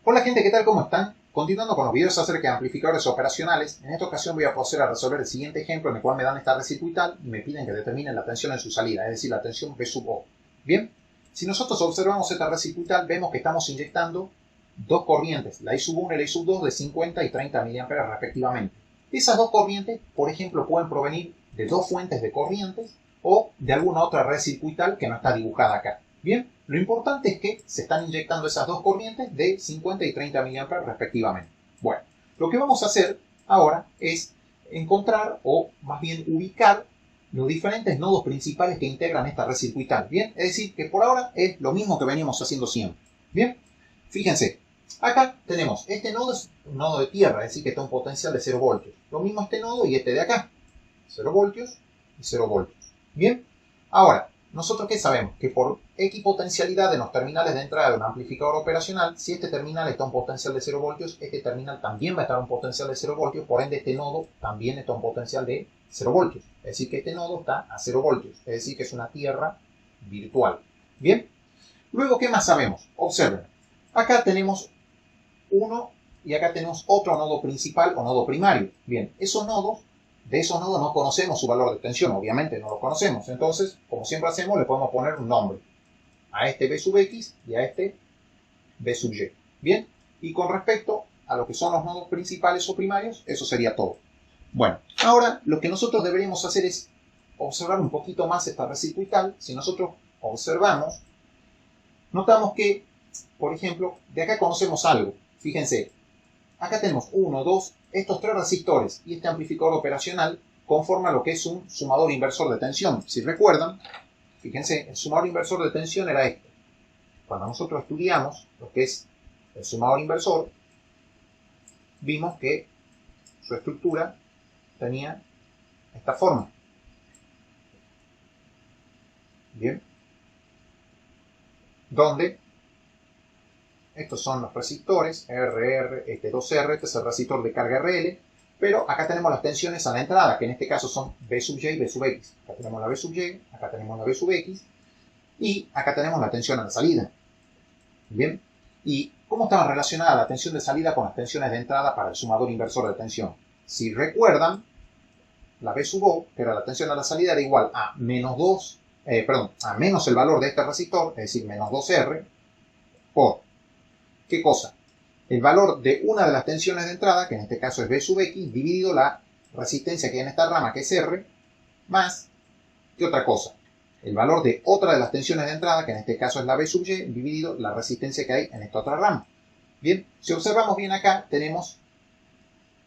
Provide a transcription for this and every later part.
Hola gente, ¿qué tal? ¿Cómo están? Continuando con los videos acerca de amplificadores operacionales, en esta ocasión voy a proceder a resolver el siguiente ejemplo en el cual me dan esta red circuital y me piden que determinen la tensión en su salida, es decir, la tensión V sub O. Bien, si nosotros observamos esta red circuital, vemos que estamos inyectando dos corrientes, la I sub 1 y la I sub 2 de 50 y 30 mA respectivamente. Esas dos corrientes, por ejemplo, pueden provenir de dos fuentes de corrientes o de alguna otra red circuital que no está dibujada acá. Bien, lo importante es que se están inyectando esas dos corrientes de 50 y 30 mA respectivamente. Bueno, lo que vamos a hacer ahora es encontrar o más bien ubicar los diferentes nodos principales que integran esta red circuital. Bien, es decir, que por ahora es lo mismo que veníamos haciendo siempre. Bien, fíjense, acá tenemos, este nodo es un nodo de tierra, es decir, que está un potencial de 0 voltios. Lo mismo este nodo y este de acá, 0 voltios y 0 voltios. Bien, ahora, ¿nosotros qué sabemos? Que por equipotencialidad en los terminales de entrada de un amplificador operacional, si este terminal está a un potencial de 0 voltios, este terminal también va a estar a un potencial de 0 voltios, por ende este nodo también está a un potencial de 0 voltios. Es decir, que este nodo está a 0 voltios, es decir, que es una tierra virtual. Bien, luego, ¿qué más sabemos? Observen, acá tenemos uno y acá tenemos otro nodo principal o nodo primario. Bien, de esos nodos no conocemos su valor de tensión, obviamente no lo conocemos. Entonces, como siempre hacemos, le podemos poner un nombre a este B sub X y a este B sub Y. Bien, y con respecto a lo que son los nodos principales o primarios, eso sería todo. Bueno, ahora lo que nosotros deberíamos hacer es observar un poquito más esta red circuital. Si nosotros observamos, notamos que, por ejemplo, de acá conocemos algo. Fíjense, acá tenemos 1, 2, estos tres resistores y este amplificador operacional conforman lo que es un sumador inversor de tensión. Si recuerdan, fíjense, el sumador inversor de tensión era este. Cuando nosotros estudiamos lo que es el sumador inversor, vimos que su estructura tenía esta forma. Bien. Donde estos son los resistores, RR, este 2R, este es el resistor de carga RL, pero acá tenemos las tensiones a la entrada, que en este caso son B sub Y y B sub X. Acá tenemos la B sub Y, acá tenemos la B sub X, y acá tenemos la tensión a la salida. Bien, ¿y cómo estaba relacionada la tensión de salida con las tensiones de entrada para el sumador inversor de tensión? Si recuerdan, la B sub O, que era la tensión a la salida, era igual a menos el valor de este resistor, es decir, menos 2R, por, ¿qué cosa? El valor de una de las tensiones de entrada, que en este caso es B sub X, dividido la resistencia que hay en esta rama, que es R, más, ¿qué otra cosa? El valor de otra de las tensiones de entrada, que en este caso es la B sub Y, dividido la resistencia que hay en esta otra rama. Bien, si observamos bien acá, tenemos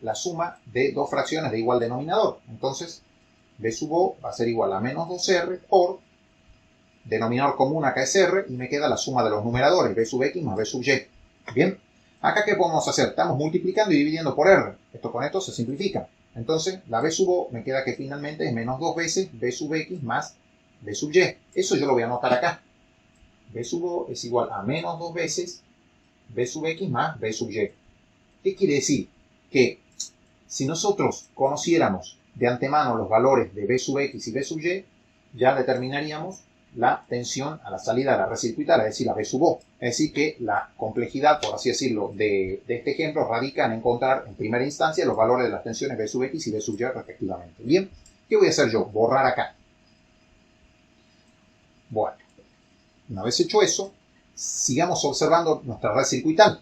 la suma de dos fracciones de igual denominador. Entonces, B sub O va a ser igual a menos 2R por, denominador común acá es R, y me queda la suma de los numeradores, B sub X más B sub Y. Bien, acá ¿qué podemos hacer? Estamos multiplicando y dividiendo por R. Esto con esto se simplifica. Entonces, la B sub O me queda que finalmente es menos 2 veces B sub X más B sub Y. Eso yo lo voy a anotar acá. B sub O es igual a menos 2 veces B sub X más B sub Y. ¿Qué quiere decir? Que si nosotros conociéramos de antemano los valores de B sub X y B sub Y, ya determinaríamos la tensión a la salida de la red circuital, es decir, la B sub O. Es decir, que la complejidad, por así decirlo, de este ejemplo radica en encontrar en primera instancia los valores de las tensiones B sub X y B sub Y respectivamente. Bien, ¿qué voy a hacer yo? Borrar acá. Bueno, una vez hecho eso, sigamos observando nuestra red circuital.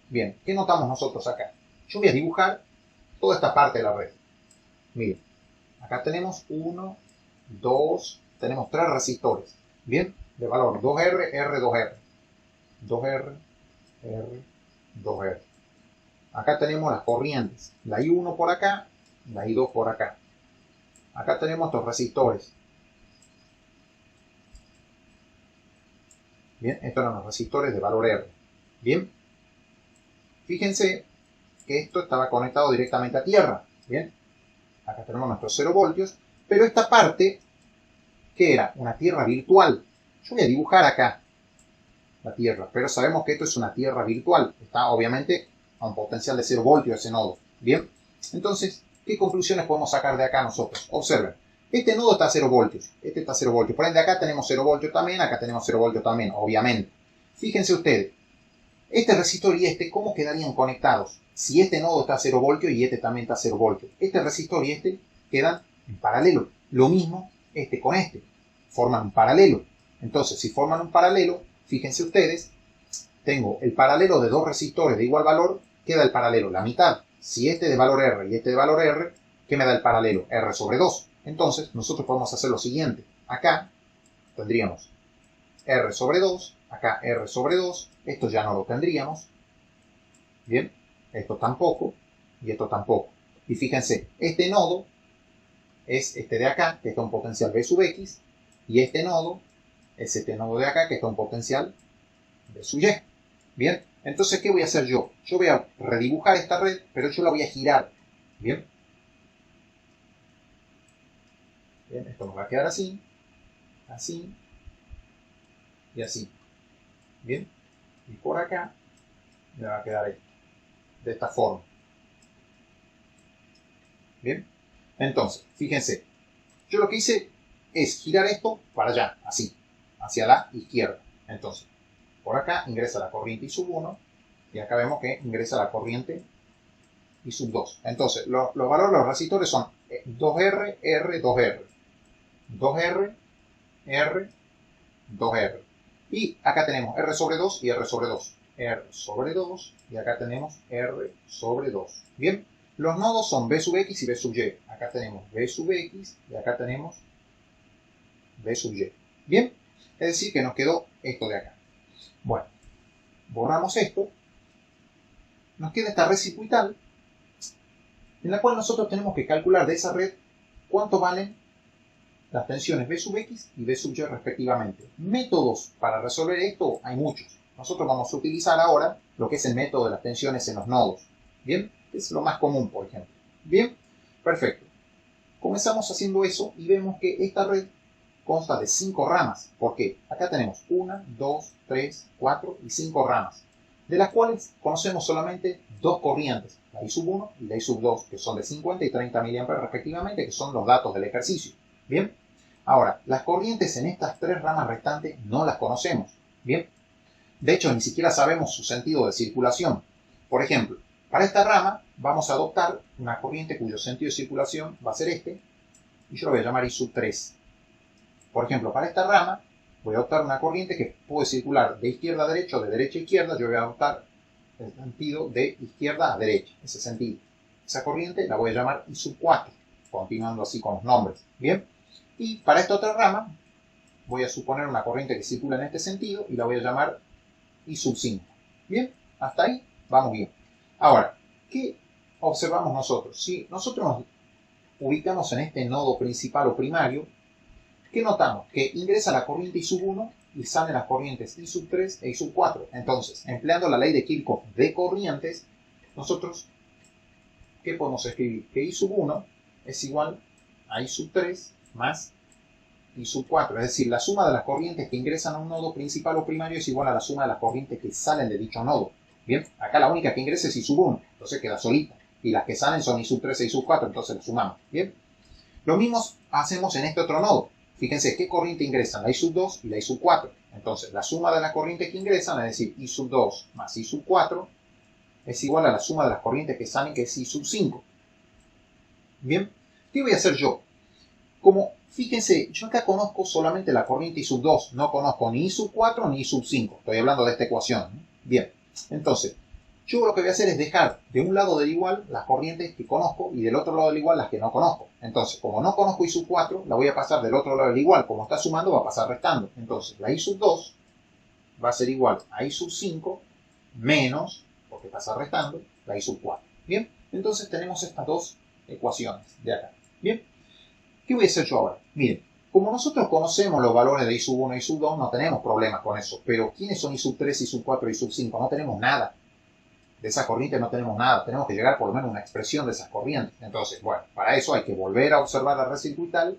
Bien, ¿qué notamos nosotros acá? Yo voy a dibujar toda esta parte de la red. Miren, acá tenemos 1, 2, tenemos 3 resistores. Bien, de valor 2R, R, 2R. 2R, R, 2R. Acá tenemos las corrientes. La I1 por acá, la I2 por acá. Acá tenemos estos resistores. Bien, estos eran los resistores de valor R. Bien, fíjense que esto estaba conectado directamente a tierra. Bien, acá tenemos nuestros 0 voltios, pero esta parte, ¿qué era? Una tierra virtual. Yo voy a dibujar acá la tierra, pero sabemos que esto es una tierra virtual. Está obviamente a un potencial de 0 voltios ese nodo. Bien, entonces, ¿qué conclusiones podemos sacar de acá nosotros? Observen, este nodo está a 0 voltios, este está a 0 voltios. Por ende, acá tenemos 0 voltios también, acá tenemos 0 voltios también, obviamente. Fíjense ustedes, Este resistor y este, ¿cómo quedarían conectados? Si este nodo está a 0 voltios y este también está a 0 voltios. Este resistor y este quedan en paralelo. Lo mismo este con este. Forman un paralelo. Entonces, si forman un paralelo, fíjense ustedes, tengo el paralelo de dos resistores de igual valor, queda el paralelo, la mitad. Si este de valor R y este de valor R, ¿qué me da el paralelo? R sobre 2. Entonces, nosotros podemos hacer lo siguiente. Acá tendríamos R sobre 2, acá R sobre 2, esto ya no lo tendríamos. Bien, esto tampoco, y esto tampoco. Y fíjense, este nodo es este de acá, que está un potencial B sub X, y este nodo es este nodo de acá, que está un potencial B sub Y. Bien, entonces, ¿qué voy a hacer yo? Yo voy a redibujar esta red, pero yo la voy a girar. Bien, bien, esto nos va a quedar así, así, y así. Bien, y por acá me va a quedar esto, de esta forma. Bien, entonces, fíjense, yo lo que hice es girar esto para allá, así, hacia la izquierda. Entonces, por acá ingresa la corriente I sub 1 y acá vemos que ingresa la corriente I sub 2. Entonces, los valores de los resistores son 2R, R, 2R, 2R, R, 2R. Y acá tenemos R sobre 2 y R sobre 2. R sobre 2 y acá tenemos R sobre 2. Bien, los nodos son B sub X y B sub Y. Acá tenemos B sub X y acá tenemos B sub Y. Bien, es decir que nos quedó esto de acá. Bueno, borramos esto. Nos queda esta red circuital en la cual nosotros tenemos que calcular de esa red cuánto valen las tensiones B sub X y B sub Y respectivamente. Métodos para resolver esto hay muchos. Nosotros vamos a utilizar ahora lo que es el método de las tensiones en los nodos. Bien, es lo más común, por ejemplo. Bien, perfecto. Comenzamos haciendo eso y vemos que esta red consta de 5 ramas. ¿Por qué? Acá tenemos 1, 2, 3, 4 y 5 ramas, de las cuales conocemos solamente dos corrientes, la I sub 1 y la I sub 2, que son de 50 y 30 mA respectivamente, que son los datos del ejercicio. Bien, ahora, las corrientes en estas 3 ramas restantes no las conocemos. Bien, de hecho, ni siquiera sabemos su sentido de circulación. Por ejemplo, para esta rama vamos a adoptar una corriente cuyo sentido de circulación va a ser este, y yo lo voy a llamar I sub 3. Por ejemplo, para esta rama voy a adoptar una corriente que puede circular de izquierda a derecha o de derecha a izquierda. Yo voy a adoptar el sentido de izquierda a derecha, ese sentido. Esa corriente la voy a llamar I sub 4, continuando así con los nombres. Bien, y para esta otra rama voy a suponer una corriente que circula en este sentido y la voy a llamar I sub 5. Bien, hasta ahí vamos bien. Ahora, ¿qué observamos nosotros? Si nosotros nos ubicamos en este nodo principal o primario, ¿qué notamos? Que ingresa la corriente I sub 1 y salen las corrientes I sub 3 e I sub 4. Entonces, empleando la ley de Kirchhoff de corrientes, nosotros, ¿qué podemos escribir? Que I sub 1 es igual a I sub 3 más I sub 4. Es decir, la suma de las corrientes que ingresan a un nodo principal o primario es igual a la suma de las corrientes que salen de dicho nodo. Bien, acá la única que ingresa es I sub 1, entonces queda solita. Y las que salen son I sub 3 e I sub 4, entonces las sumamos. Bien, lo mismo hacemos en este otro nodo. Fíjense qué corriente ingresan, la I sub 2 y la I sub 4. Entonces, la suma de las corrientes que ingresan, es decir, I sub 2 más I sub 4, es igual a la suma de las corrientes que salen, que es I sub 5. Bien, ¿qué voy a hacer yo? Como, fíjense, yo acá conozco solamente la corriente I sub 2, no conozco ni I sub 4 ni I sub 5. Estoy hablando de esta ecuación. Bien, entonces, yo lo que voy a hacer es dejar de un lado del igual las corrientes que conozco y del otro lado del igual las que no conozco. Entonces, como no conozco I sub 4, la voy a pasar del otro lado del igual. Como está sumando, va a pasar restando. Entonces, la I sub 2 va a ser igual a I sub 5 menos, porque pasa restando, la I sub 4. Bien, entonces tenemos estas dos ecuaciones de acá. Bien, ¿qué voy a hacer yo ahora? Miren, como nosotros conocemos los valores de I sub 1 y I sub 2, no tenemos problemas con eso. Pero, ¿quiénes son I sub 3, I sub 4 y I sub 5? No tenemos nada. De esa corriente no tenemos nada, tenemos que llegar por lo menos a una expresión de esas corrientes. Entonces, bueno, para eso hay que volver a observar la red circuital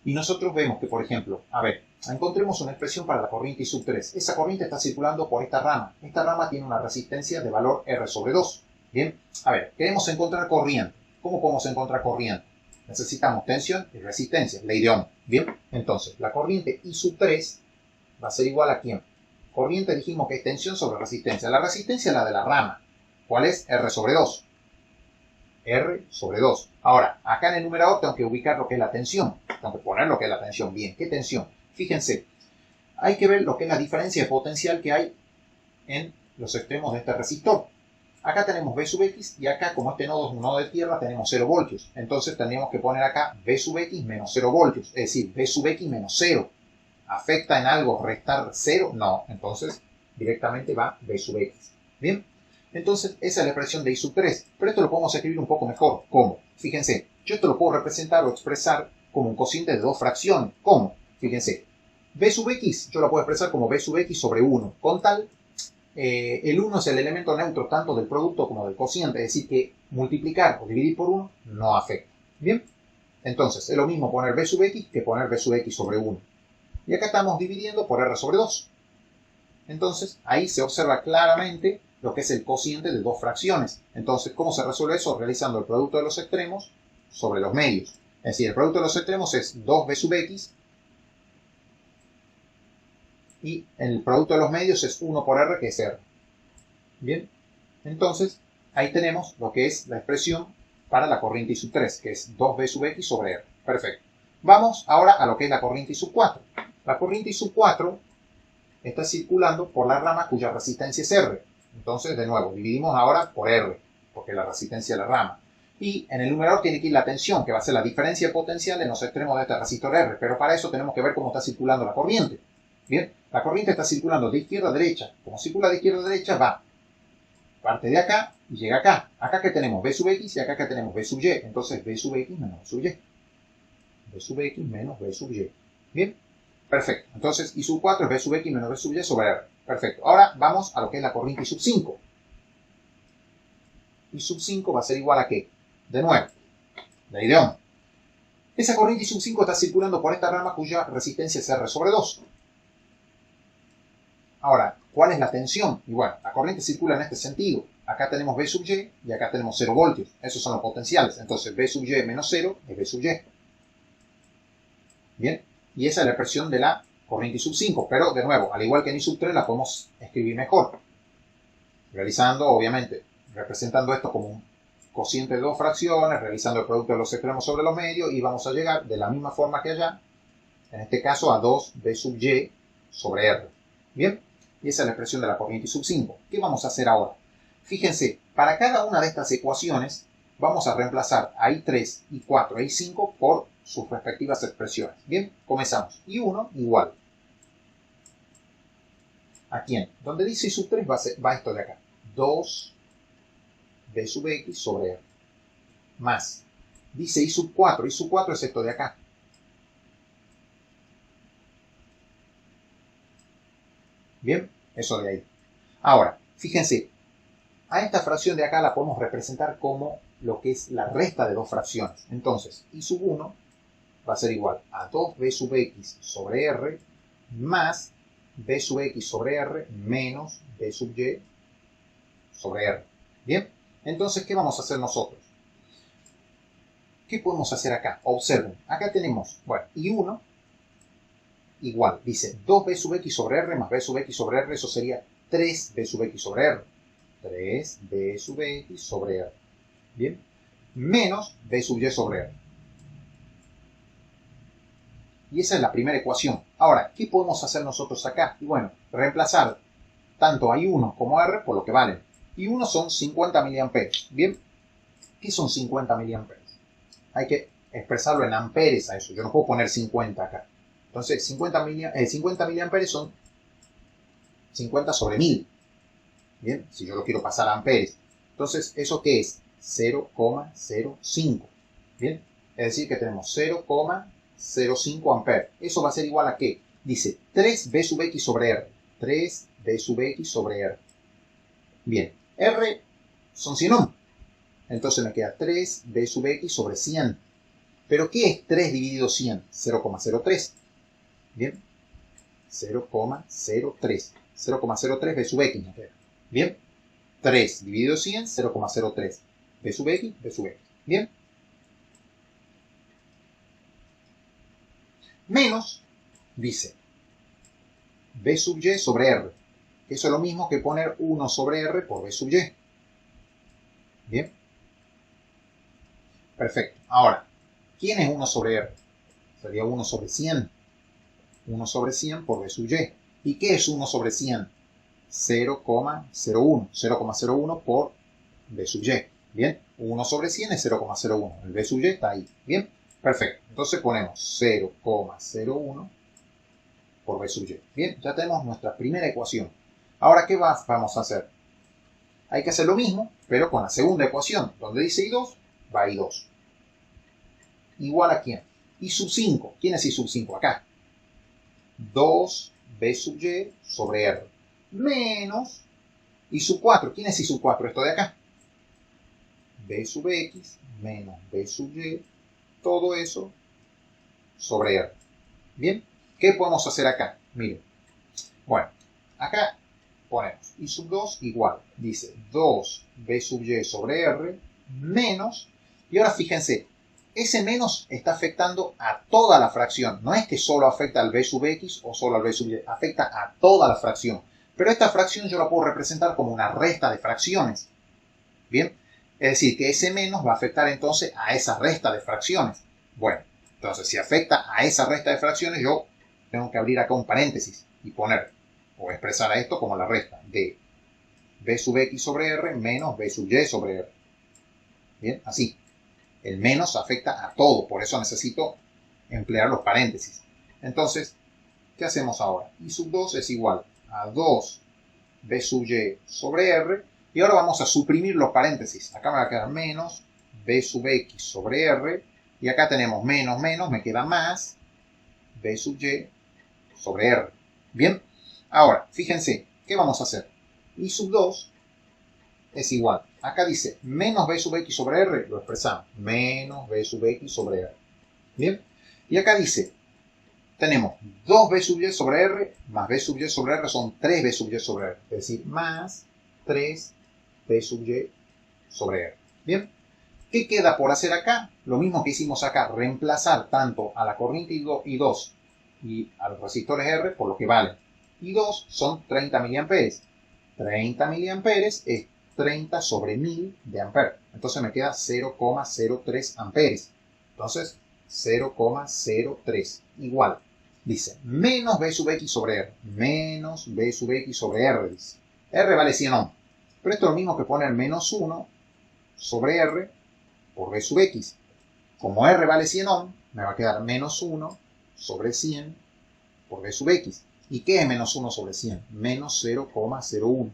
y nosotros vemos que, por ejemplo, a ver, encontremos una expresión para la corriente I sub 3. Esa corriente está circulando por esta rama. Esta rama tiene una resistencia de valor R sobre 2. Bien, a ver, queremos encontrar corriente. ¿Cómo podemos encontrar corriente? Necesitamos tensión y resistencia, ley de Ohm. Bien, entonces, la corriente I sub 3 va a ser igual a ¿quién? Corriente dijimos que es tensión sobre resistencia. La resistencia es la de la rama. ¿Cuál es? R sobre 2. R sobre 2. Ahora, acá en el numerador tengo que ubicar lo que es la tensión. Tengo que poner lo que es la tensión. Bien, ¿qué tensión? Fíjense, hay que ver lo que es la diferencia de potencial que hay en los extremos de este resistor. Acá tenemos V sub X y acá, como este nodo es un nodo de tierra, tenemos 0 voltios. Entonces tendríamos que poner acá V sub X menos 0 voltios. Es decir, V sub X menos 0. ¿Afecta en algo restar 0? No. Entonces directamente va V sub X. Bien. Entonces esa es la expresión de I sub 3. Pero esto lo podemos escribir un poco mejor. ¿Cómo? Fíjense, yo esto lo puedo representar o expresar como un cociente de dos fracciones. ¿Cómo? Fíjense, V sub X yo lo puedo expresar como V sub X sobre 1. Con tal el 1 es el elemento neutro tanto del producto como del cociente, es decir, que multiplicar o dividir por 1 no afecta. Bien, entonces es lo mismo poner b sub x que poner b sub x sobre 1. Y acá estamos dividiendo por r sobre 2. Entonces ahí se observa claramente lo que es el cociente de dos fracciones. Entonces, ¿cómo se resuelve eso? Realizando el producto de los extremos sobre los medios. Es decir, el producto de los extremos es 2b sub x y el producto de los medios es 1 por r, que es r. Bien, entonces ahí tenemos lo que es la expresión para la corriente I sub 3, que es 2b sub x sobre r. Perfecto. Vamos ahora a lo que es la corriente I sub 4. La corriente I sub 4 está circulando por la rama cuya resistencia es r. Entonces, de nuevo, dividimos ahora por r, porque es la resistencia de la rama. Y en el numerador tiene que ir la tensión, que va a ser la diferencia de potencial en los extremos de este resistor r. Pero para eso tenemos que ver cómo está circulando la corriente. Bien, la corriente está circulando de izquierda a derecha. Como circula de izquierda a derecha, va. Parte de acá y llega acá. Acá que tenemos B sub X y acá que tenemos B sub Y. Entonces B sub X menos B sub Y. B sub X menos B sub Y. Bien, perfecto. Entonces I sub 4 es B sub X menos B sub Y sobre R. Perfecto. Ahora vamos a lo que es la corriente I sub 5. I sub 5 va a ser igual a ¿qué? De nuevo, la idea. Esa corriente I sub 5 está circulando por esta rama cuya resistencia es R sobre 2. Ahora, ¿cuál es la tensión? Y bueno, la corriente circula en este sentido. Acá tenemos B sub Y y acá tenemos 0 voltios. Esos son los potenciales. Entonces, B sub Y menos 0 es B sub Y. Bien, y esa es la expresión de la corriente I sub 5. Pero, de nuevo, al igual que en I sub 3, la podemos escribir mejor. Realizando, obviamente, representando esto como un cociente de dos fracciones, realizando el producto de los extremos sobre los medios, y vamos a llegar de la misma forma que allá, en este caso a 2B sub Y sobre R. Bien, y esa es la expresión de la corriente I sub 5. ¿Qué vamos a hacer ahora? Fíjense, para cada una de estas ecuaciones vamos a reemplazar a I3, I4 e I5 por sus respectivas expresiones. Bien, comenzamos. I1 igual. ¿A quién? Donde dice I sub 3 va esto de acá. 2B sub X sobre R. Más. Dice I sub 4. I sub 4 es esto de acá. Bien, eso de ahí. Ahora, fíjense, a esta fracción de acá la podemos representar como lo que es la resta de dos fracciones. Entonces, I sub 1 va a ser igual a 2B sub X sobre R más B sub X sobre R menos B sub Y sobre R. Bien, entonces, ¿qué vamos a hacer nosotros? ¿Qué podemos hacer acá? Observen, acá tenemos, bueno, I1 igual, dice 2b sub x sobre r más b sub x sobre r, eso sería 3b sub x sobre r. 3b sub x sobre r. Bien, menos b sub y sobre r. Y esa es la primera ecuación. Ahora, ¿qué podemos hacer nosotros acá? Y bueno, reemplazar tanto a I1 como a R por lo que valen. I1 son 50 mA. Bien, ¿qué son 50 mA? Hay que expresarlo en amperes a eso. Yo no puedo poner 50 acá. Entonces, 50 miliamperes son 50 sobre 1000. Bien, si yo lo quiero pasar a amperes. Entonces, ¿eso qué es? 0,05. Bien, es decir que tenemos 0,05 amperes. Eso va a ser igual a ¿qué? Dice 3b sub x sobre r. 3b sub x sobre r. Bien, r son 100 ohms. Entonces me queda 3b sub x sobre 100. ¿Pero qué es 3 dividido 100? 0,03. Bien, 0,03. 0,03 B sub X. Bien, 3 dividido 100, 0,03. B sub X, B sub X. Bien. Menos, dice, B sub Y sobre R. Eso es lo mismo que poner 1 sobre R por B sub Y. Bien. Perfecto. Ahora, ¿quién es 1 sobre R? Sería 1 sobre 100. 1 sobre 100 por B sub Y. ¿Y qué es 1 sobre 100? 0,01. 0,01 por B sub Y. Bien. 1 sobre 100 es 0,01. El B sub Y está ahí. Bien. Perfecto. Entonces ponemos 0,01 por B sub Y. Bien. Ya tenemos nuestra primera ecuación. Ahora, ¿qué vamos a hacer? Hay que hacer lo mismo, pero con la segunda ecuación. Donde dice I2, va I2. ¿Igual a quién? I sub 5. ¿Quién es I sub 5? Acá. 2B sub Y sobre R. Menos I sub 4. ¿Quién es I sub 4? Esto de acá. B sub X menos B sub Y. Todo eso sobre R. Bien. ¿Qué podemos hacer acá? Miren. Bueno, acá ponemos I sub 2 igual. Dice 2B sub Y sobre R menos. Y ahora fíjense. Ese menos está afectando a toda la fracción. No es que solo afecta al B sub X o solo al B sub Y. Afecta a toda la fracción. Pero esta fracción yo la puedo representar como una resta de fracciones. Bien. Es decir, que ese menos va a afectar entonces a esa resta de fracciones. Bueno, entonces si afecta a esa resta de fracciones, yo tengo que abrir acá un paréntesis y poner o expresar a esto como la resta de B sub X sobre R menos B sub Y sobre R. Bien, así. El menos afecta a todo, por eso necesito emplear los paréntesis. Entonces, ¿qué hacemos ahora? I sub 2 es igual a 2B sub Y sobre R, y ahora vamos a suprimir los paréntesis. Acá me va a quedar menos B sub X sobre R, y acá tenemos menos, menos, me queda más B sub Y sobre R. Bien, ahora, fíjense, ¿qué vamos a hacer? I sub 2 es igual. Acá dice menos B sub X sobre R, lo expresamos. Menos B sub X sobre R. Bien. Y acá dice, tenemos 2B sub Y sobre R más B sub Y sobre R son 3B sub Y sobre R. Es decir, más 3B sub Y sobre R. Bien. ¿Qué queda por hacer acá? Lo mismo que hicimos acá, reemplazar tanto a la corriente I2 y a los resistores R por lo que valen. I2 son 30 mA. 30 mA es 30 sobre 1000 de amperes. Entonces me queda 0,03 amperes. Entonces, 0,03 igual. Dice, menos B sub X sobre R. Menos B sub X sobre R, dice. R vale 100 ohms. Pero esto es lo mismo que poner menos 1 sobre R por B sub X. Como R vale 100 ohms, me va a quedar menos 1 sobre 100 por B sub X. ¿Y qué es menos 1 sobre 100? Menos 0,01.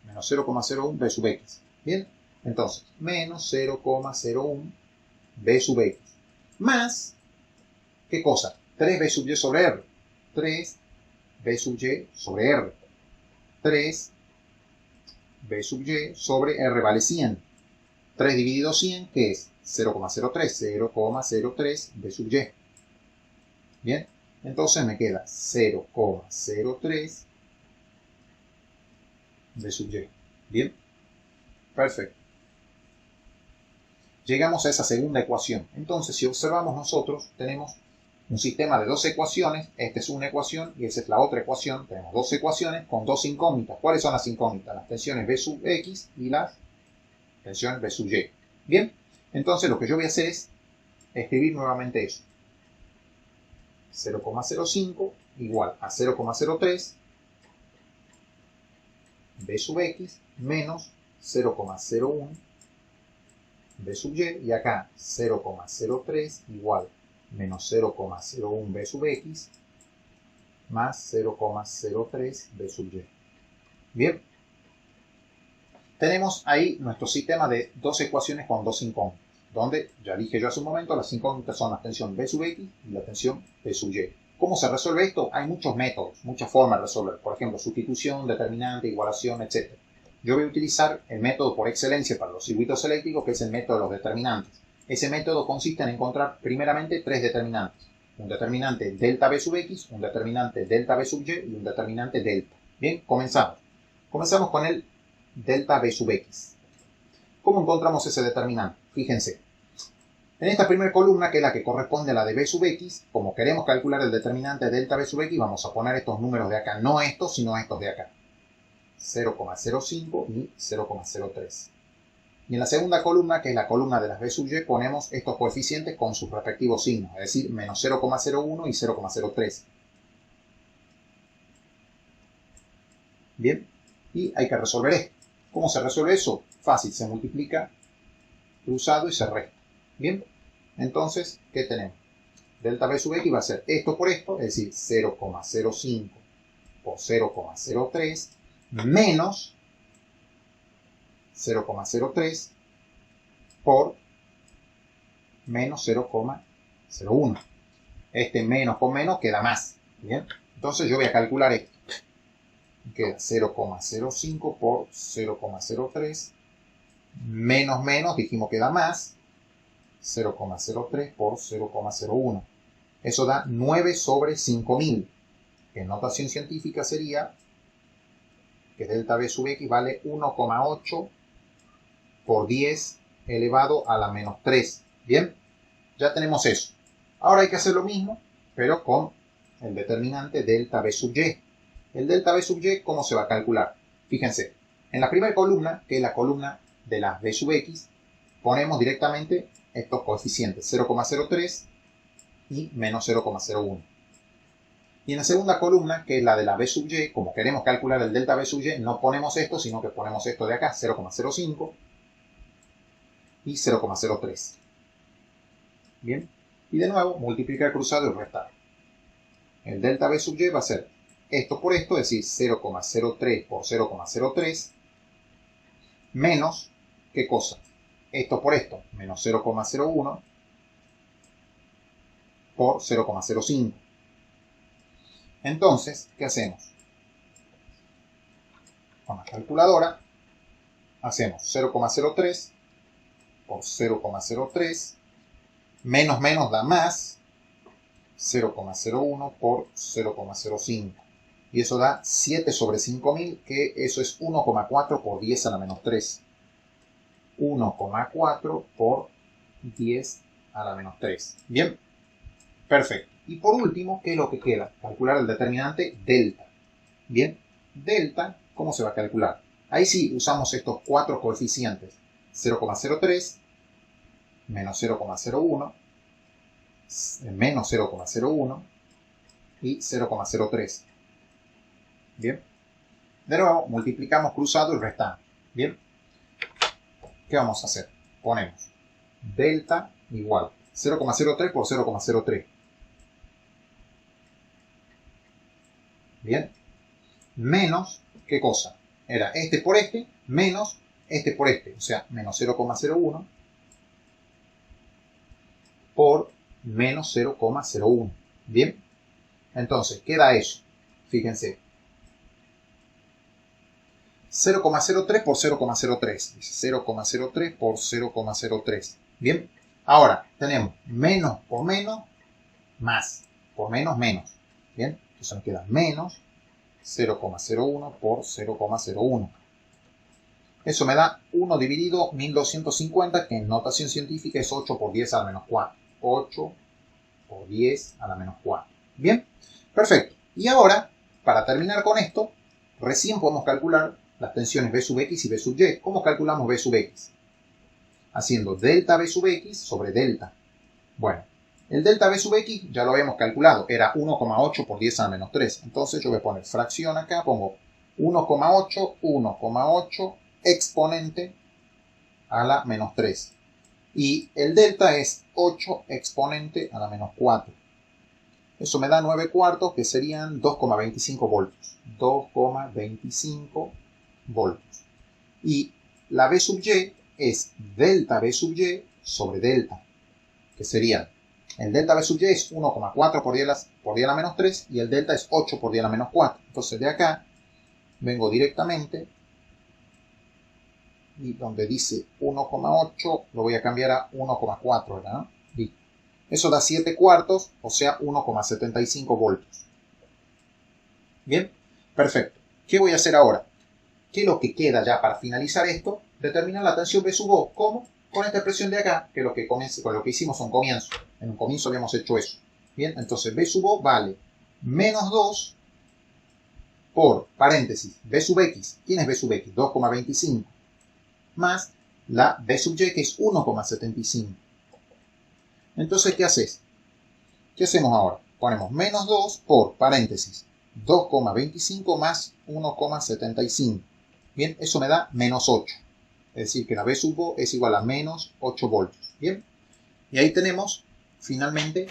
Menos 0,01 B sub X. Bien, entonces, menos 0,01 B sub X. Más, ¿qué cosa? 3B sub Y sobre R. 3B sub Y sobre R. 3B sub Y sobre R vale 100. 3 dividido 100, ¿qué es? 0,03. 0,03 B sub Y. Bien, entonces me queda 0,03 B sub Y. Bien, perfecto. Llegamos a esa segunda ecuación. Entonces, si observamos nosotros, tenemos un sistema de dos ecuaciones. Esta es una ecuación y esa es la otra ecuación. Tenemos dos ecuaciones con dos incógnitas. ¿Cuáles son las incógnitas? Las tensiones B sub X y las tensiones B sub Y. Bien, entonces lo que yo voy a hacer es escribir nuevamente eso. 0,05 igual a 0,03 B sub X menos 0,01 B sub Y, y acá 0,03 igual menos 0,01 B sub X más 0,03 B sub Y. Bien, tenemos ahí nuestro sistema de dos ecuaciones con dos incógnitas, donde ya dije yo hace un momento, las incógnitas son la tensión B sub X y la tensión B sub Y. ¿Cómo se resuelve esto? Hay muchos métodos, muchas formas de resolver. Por ejemplo, sustitución, determinante, igualación, etc. Yo voy a utilizar el método por excelencia para los circuitos eléctricos, que es el método de los determinantes. Ese método consiste en encontrar primeramente tres determinantes. Un determinante delta B sub X, un determinante delta B sub Y y un determinante delta. Bien, comenzamos. Comenzamos con el delta B sub X. ¿Cómo encontramos ese determinante? Fíjense. En esta primera columna, que es la que corresponde a la de B sub X, como queremos calcular el determinante delta B sub X, vamos a poner estos números de acá. No estos, sino estos de acá. 0,05 y 0,03. Y en la segunda columna, que es la columna de las B sub y, ponemos estos coeficientes con sus respectivos signos, es decir, menos 0,01 y 0,03. Bien, y hay que resolver esto. ¿Cómo se resuelve eso? Fácil, se multiplica cruzado y se resta. Bien, entonces, ¿qué tenemos? Delta B sub x va a ser esto por esto, es decir, 0,05 por 0,03 menos 0,03 por menos 0,01. Este menos con menos queda más. Bien, entonces yo voy a calcular esto. Queda 0,05 por 0,03 menos menos, dijimos que da más, 0,03 por 0,01. Eso da 9 sobre 5000, que en notación científica sería que delta B sub x vale 1,8 por 10 elevado a la menos 3. Bien, ya tenemos eso. Ahora hay que hacer lo mismo, pero con el determinante delta B sub y. El delta B sub y, ¿cómo se va a calcular? Fíjense, en la primera columna, que es la columna de las B sub x, ponemos directamente estos coeficientes, 0,03 y menos 0,01. Y en la segunda columna, que es la de la B sub y, como queremos calcular el delta B sub y, no ponemos esto, sino que ponemos esto de acá, 0,05 y 0,03. Bien, y de nuevo, multiplicar cruzado y restar. El delta B sub y va a ser esto por esto, es decir, 0,03 por 0,03, menos, ¿qué cosa? Esto por esto, menos 0,01 por 0,05. Entonces, ¿qué hacemos? Con la calculadora, hacemos 0,03 por 0,03, menos menos da más, 0,01 por 0,05. Y eso da 7 sobre 5000, que eso es 1,4 por 10 a la menos 3. 1,4 por 10 a la menos 3. Bien, perfecto. Y por último, ¿qué es lo que queda? Calcular el determinante delta. Bien, delta, ¿cómo se va a calcular? Ahí sí usamos estos cuatro coeficientes. 0,03, menos 0,01, menos 0,01 y 0,03. Bien. De nuevo, multiplicamos cruzado y restamos. Bien. ¿Qué vamos a hacer? Ponemos delta igual 0,03 por 0,03. Bien. Menos, ¿qué cosa? Era este por este, menos este por este. O sea, menos 0,01 por menos 0,01. Bien. Entonces, ¿qué da eso? Fíjense. 0,03 por 0,03. 0,03 por 0,03. Bien. Ahora, tenemos menos por menos, más. Por menos, menos. Bien. Entonces nos queda menos 0,01 por 0,01. Eso me da 1 dividido 1250, que en notación científica es 8 por 10 a la menos 4. 8 por 10 a la menos 4. Bien. Perfecto. Y ahora, para terminar con esto, recién podemos calcular las tensiones B sub x y B sub y. ¿Cómo calculamos B sub x? Haciendo delta B sub x sobre delta. Bueno, el delta B sub x ya lo habíamos calculado, era 1,8 por 10 a la menos 3. Entonces yo voy a poner fracción acá, pongo 1,8, 1,8 exponente a la menos 3. Y el delta es 8 exponente a la menos 4. Eso me da 9 cuartos, que serían 2,25 voltios. 2,25 voltios. Y la B sub y es delta B sub y sobre delta, que sería, el delta B sub y es 1,4 por 10 a la menos 3 y el delta es 8 por 10 a la menos 4. Entonces de acá vengo directamente y donde dice 1,8 lo voy a cambiar a 1,4, ¿verdad? ¿No? Listo. Eso da 7 cuartos, o sea 1,75 voltios. Bien, perfecto. ¿Qué voy a hacer ahora? ¿Qué es lo que queda ya para finalizar esto? Determinar la tensión B sub O. ¿Cómo? Con esta expresión de acá, que es lo que, con lo que hicimos a un comienzo. En un comienzo habíamos hecho eso. Bien, entonces B sub O vale menos 2 por paréntesis B sub X. ¿Quién es B sub X? 2,25 más la B sub Y, que es 1,75. Entonces, ¿qué haces? ¿Qué hacemos ahora? Ponemos menos 2 por paréntesis 2,25 más 1,75. Bien, eso me da menos 8. Es decir, que la B sub O es igual a menos 8 voltios. Bien, y ahí tenemos finalmente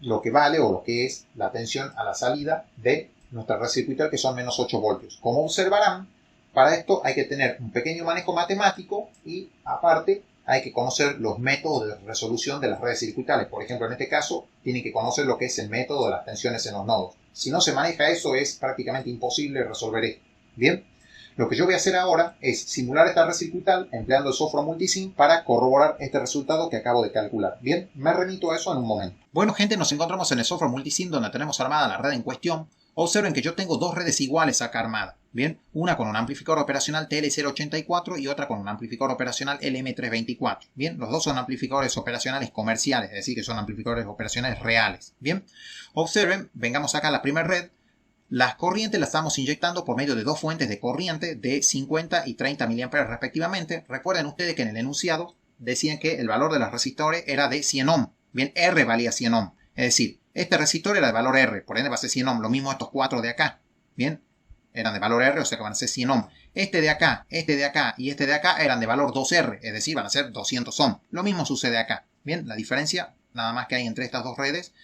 lo que vale o lo que es la tensión a la salida de nuestra red circuital, que son menos 8 voltios. Como observarán, para esto hay que tener un pequeño manejo matemático y aparte hay que conocer los métodos de resolución de las redes circuitales. Por ejemplo, en este caso, tienen que conocer lo que es el método de las tensiones en los nodos. Si no se maneja eso, es prácticamente imposible resolver esto. Bien, lo que yo voy a hacer ahora es simular esta red circuital empleando el software Multisim para corroborar este resultado que acabo de calcular. Bien, me remito a eso en un momento. Bueno, gente, nos encontramos en el software Multisim donde tenemos armada la red en cuestión. Observen que yo tengo dos redes iguales acá armadas. Bien, una con un amplificador operacional TL084 y otra con un amplificador operacional LM324. Bien, los dos son amplificadores operacionales comerciales, es decir, que son amplificadores operacionales reales. Bien, observen, vengamos acá a la primera red. Las corrientes las estamos inyectando por medio de dos fuentes de corriente de 50 y 30 mA respectivamente. Recuerden ustedes que en el enunciado decían que el valor de los resistores era de 100 ohm. Bien, R valía 100 ohm. Es decir, este resistor era de valor R, por ende va a ser 100 ohm. Lo mismo estos cuatro de acá. Bien, eran de valor R, o sea que van a ser 100 ohm. Este de acá y este de acá eran de valor 2R, es decir, van a ser 200 ohm. Lo mismo sucede acá. Bien, la diferencia nada más que hay entre estas dos redes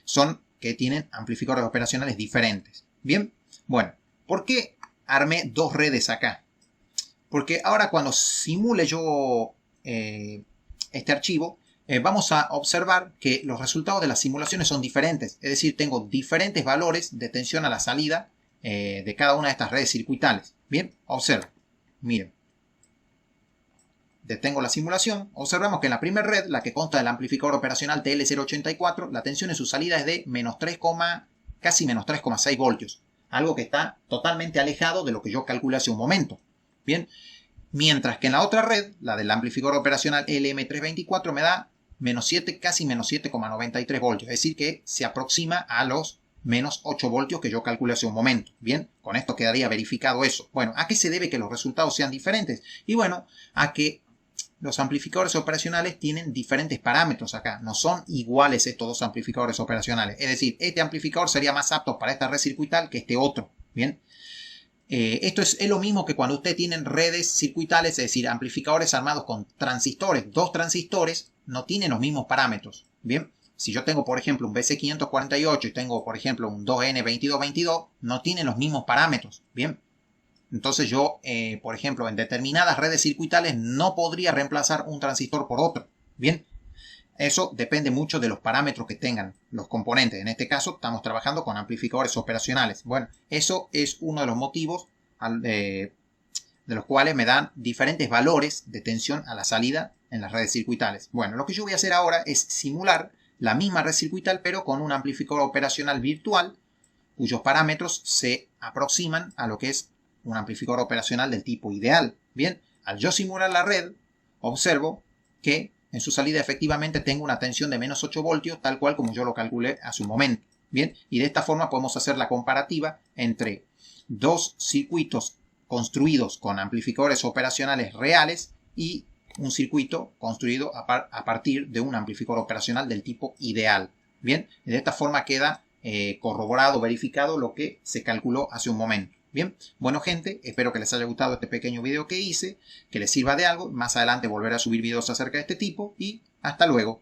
son que tienen amplificadores operacionales diferentes. Bien, bueno, ¿por qué armé dos redes acá? Porque ahora cuando simule yo este archivo, vamos a observar que los resultados de las simulaciones son diferentes. Es decir, tengo diferentes valores de tensión a la salida de cada una de estas redes circuitales. Bien, observen, miren. Detengo la simulación. Observamos que en la primera red, la que consta del amplificador operacional TL084, la tensión en su salida es de casi menos 3,6 voltios. Algo que está totalmente alejado de lo que yo calculé hace un momento. Bien, mientras que en la otra red, la del amplificador operacional LM324, me da menos 7, casi menos 7,93 voltios. Es decir, que se aproxima a los menos 8 voltios que yo calculé hace un momento. Bien, con esto quedaría verificado eso. Bueno, ¿a qué se debe que los resultados sean diferentes? Y bueno, a que los amplificadores operacionales tienen diferentes parámetros acá. No son iguales estos dos amplificadores operacionales. Es decir, este amplificador sería más apto para esta red circuital que este otro. Bien. Esto es lo mismo que cuando ustedes tienen redes circuitales, es decir, amplificadores armados con transistores. Dos transistores no tienen los mismos parámetros. Bien. Si yo tengo, por ejemplo, un BC548 y tengo, por ejemplo, un 2N2222, no tienen los mismos parámetros. Bien. Entonces yo, por ejemplo, en determinadas redes circuitales no podría reemplazar un transistor por otro. Bien, eso depende mucho de los parámetros que tengan los componentes. En este caso estamos trabajando con amplificadores operacionales. Bueno, eso es uno de los motivos de los cuales me dan diferentes valores de tensión a la salida en las redes circuitales. Bueno, lo que yo voy a hacer ahora es simular la misma red circuital pero con un amplificador operacional virtual cuyos parámetros se aproximan a lo que es un amplificador operacional del tipo ideal. Bien, al yo simular la red, observo que en su salida efectivamente tengo una tensión de menos 8 voltios, tal cual como yo lo calculé hace un momento. Bien, y de esta forma podemos hacer la comparativa entre dos circuitos construidos con amplificadores operacionales reales y un circuito construido a partir de un amplificador operacional del tipo ideal. Bien, y de esta forma queda corroborado, verificado lo que se calculó hace un momento. Bien, bueno gente, espero que les haya gustado este pequeño video que hice, que les sirva de algo. Más adelante volveré a subir videos acerca de este tipo y hasta luego.